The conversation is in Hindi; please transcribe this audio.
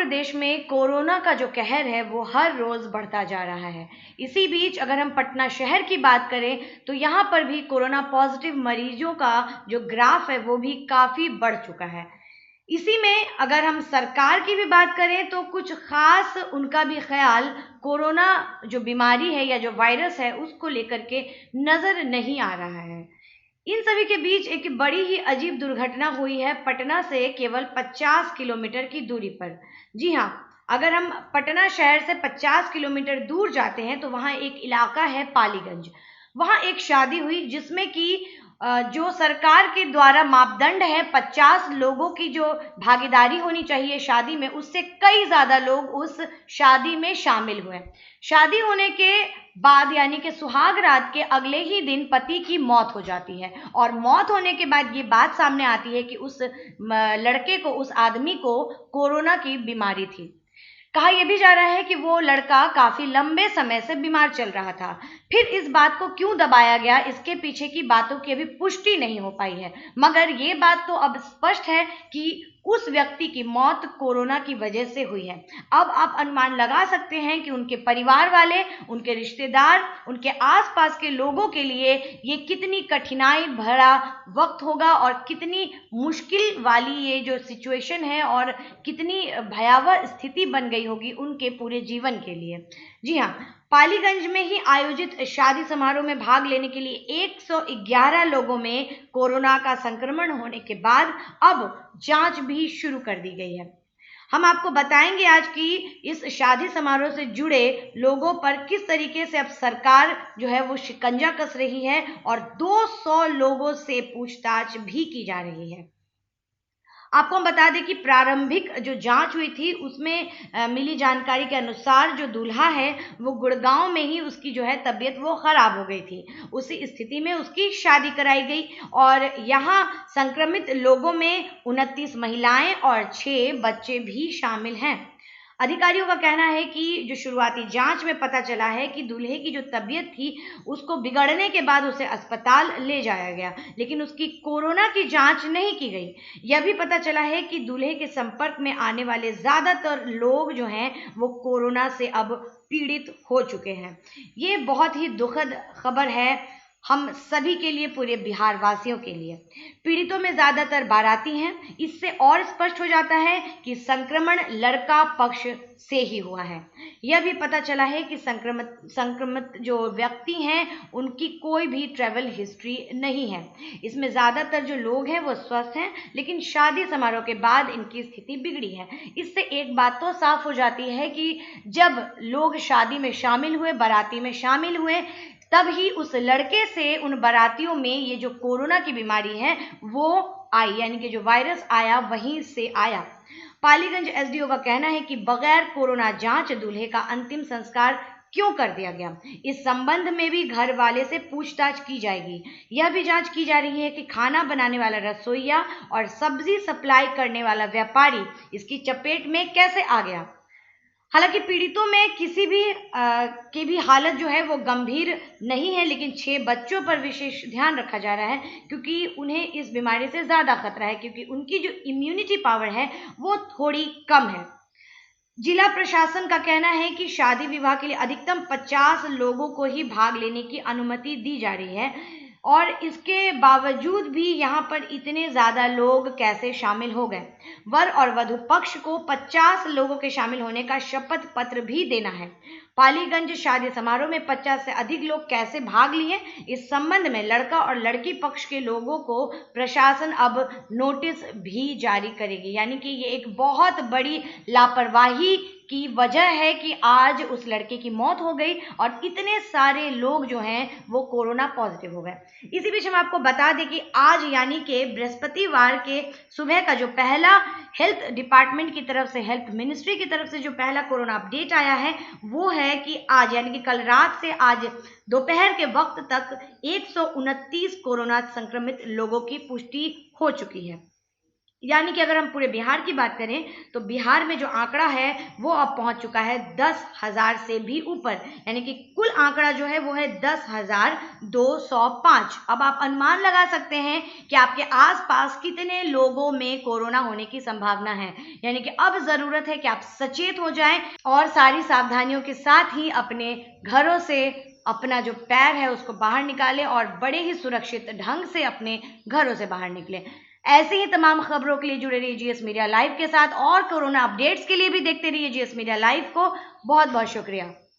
प्रदेश में कोरोना का जो कहर है वो हर रोज बढ़ता जा रहा है। इसी बीच अगर हम पटना शहर की बात करें तो यहाँ पर भी कोरोना पॉजिटिव मरीजों का जो ग्राफ है वो भी काफी बढ़ चुका है। इसी में अगर हम सरकार की भी बात करें तो कुछ खास उनका भी ख्याल कोरोना जो बीमारी है या जो वायरस है उसको लेकर के नजर नहीं आ रहा है। इन सभी के बीच एक बड़ी ही अजीब दुर्घटना हुई है पटना से केवल 50 किलोमीटर की दूरी पर। जी हाँ, अगर हम पटना शहर से 50 किलोमीटर दूर जाते हैं तो वहाँ एक इलाका है पालीगंज। वहाँ एक शादी हुई जिसमें कि जो सरकार के द्वारा मापदंड है 50 लोगों की जो भागीदारी होनी चाहिए शादी में, उससे कई ज्यादा लोग उस शादी में शामिल हुए। शादी होने के बाद यानी कि सुहाग रात के अगले ही दिन पति की मौत हो जाती है और मौत होने के बाद ये बात सामने आती है कि उस लड़के को, उस आदमी को कोरोना की बीमारी थी। कहा यह भी जा रहा है कि वो लड़का काफी लंबे समय से बीमार चल रहा था। फिर इस बात को क्यों दबाया गया, इसके पीछे की बातों की अभी पुष्टि नहीं हो पाई है, मगर ये बात तो अब स्पष्ट है कि उस व्यक्ति की मौत कोरोना की वजह से हुई है। अब आप अनुमान लगा सकते हैं कि उनके परिवार वाले, उनके रिश्तेदार, उनके आसपास के लोगों के लिए ये कितनी कठिनाई भरा वक्त होगा और कितनी मुश्किल वाली ये जो सिचुएशन है और कितनी भयावह स्थिति बन गई होगी उनके पूरे जीवन के लिए। जी हाँ, पालीगंज में ही आयोजित शादी समारोह में भाग लेने के लिए 111 लोगों में कोरोना का संक्रमण होने के बाद अब जांच भी शुरू कर दी गई है। हम आपको बताएंगे आज की इस शादी समारोह से जुड़े लोगों पर किस तरीके से अब सरकार जो है वो शिकंजा कस रही है और 200 लोगों से पूछताछ भी की जा रही है। आपको हम बता दें कि प्रारंभिक जो जांच हुई थी उसमें मिली जानकारी के अनुसार जो दूल्हा है वो गुड़गांव में ही उसकी जो है तबीयत वो खराब हो गई थी। उसी स्थिति में उसकी शादी कराई गई और यहाँ संक्रमित लोगों में 29 महिलाएं और 6 बच्चे भी शामिल हैं। अधिकारियों का कहना है कि जो शुरुआती जांच में पता चला है कि दूल्हे की जो तबीयत थी उसको बिगड़ने के बाद उसे अस्पताल ले जाया गया, लेकिन उसकी कोरोना की जांच नहीं की गई। यह भी पता चला है कि दूल्हे के संपर्क में आने वाले ज्यादातर लोग जो हैं वो कोरोना से अब पीड़ित हो चुके हैं। ये बहुत ही दुखद खबर है हम सभी के लिए, पूरे बिहार वासियों के लिए। पीड़ितों में ज्यादातर बाराती हैं। इससे और स्पष्ट हो जाता है कि संक्रमण लड़का पक्ष से ही हुआ है। यह भी पता चला है कि संक्रमित जो व्यक्ति हैं उनकी कोई भी ट्रैवल हिस्ट्री नहीं है। इसमें ज्यादातर जो लोग हैं वो स्वस्थ हैं, लेकिन शादी समारोह के बाद इनकी स्थिति बिगड़ी है। इससे एक बात तो साफ हो जाती है कि जब लोग शादी में शामिल हुए, बाराती में शामिल हुए, तब ही उस लड़के से उन बारातियों में ये जो कोरोना की बीमारी है वो आई, यानी कि जो वायरस आया वहीं से आया। पालीगंज एसडीओ का कहना है कि बगैर कोरोना जांच दूल्हे का अंतिम संस्कार क्यों कर दिया गया, इस संबंध में भी घर वाले से पूछताछ की जाएगी। यह भी जांच की जा रही है कि खाना बनाने वाला रसोइया और सब्जी सप्लाई करने वाला व्यापारी इसकी चपेट में कैसे आ गया। हालांकि पीड़ितों में किसी भी की भी हालत जो है वो गंभीर नहीं है, लेकिन 6 बच्चों पर विशेष ध्यान रखा जा रहा है क्योंकि उन्हें इस बीमारी से ज्यादा खतरा है, क्योंकि उनकी जो इम्यूनिटी पावर है वो थोड़ी कम है। जिला प्रशासन का कहना है कि शादी विवाह के लिए अधिकतम 50 लोगों को ही भाग लेने की अनुमति दी जा रही है और इसके बावजूद भी यहाँ पर इतने ज्यादा लोग कैसे शामिल हो गए। वर और वधु पक्ष को 50 लोगों के शामिल होने का शपथ पत्र भी देना है। पालीगंज शादी समारोह में 50 से अधिक लोग कैसे भाग लिए, इस संबंध में लड़का और लड़की पक्ष के लोगों को प्रशासन अब नोटिस भी जारी करेगी। यानी कि ये एक बहुत बड़ी लापरवाही की वजह है कि आज उस लड़के की मौत हो गई और इतने सारे लोग जो हैं वो कोरोना पॉजिटिव हो गए। इसी बीच हम आपको बता दें कि आज यानी कि बृहस्पतिवार के सुबह का जो पहला हेल्थ डिपार्टमेंट की तरफ से, हेल्थ मिनिस्ट्री की तरफ से जो पहला कोरोना अपडेट आया है वो है कि आज यानी कि कल रात से आज दोपहर के वक्त तक 129 कोरोना संक्रमित लोगों की पुष्टि हो चुकी है। यानी कि अगर हम पूरे बिहार की बात करें तो बिहार में जो आंकड़ा है वो अब पहुंच चुका है 10,000 से भी ऊपर, यानी कि कुल आंकड़ा जो है वो है 10,205। अब आप अनुमान लगा सकते हैं कि आपके आसपास कितने लोगों में कोरोना होने की संभावना है। यानी कि अब जरूरत है कि आप सचेत हो जाएं और सारी सावधानियों के साथ ही अपने घरों से अपना जो पैर है उसको बाहर निकालें और बड़े ही सुरक्षित ढंग से अपने घरों से बाहर निकलें। ऐसे ही तमाम खबरों के लिए जुड़े रहिए जीएस मीडिया लाइव के साथ और कोरोना अपडेट्स के लिए भी देखते रहिए जीएस मीडिया लाइव को। बहुत बहुत शुक्रिया।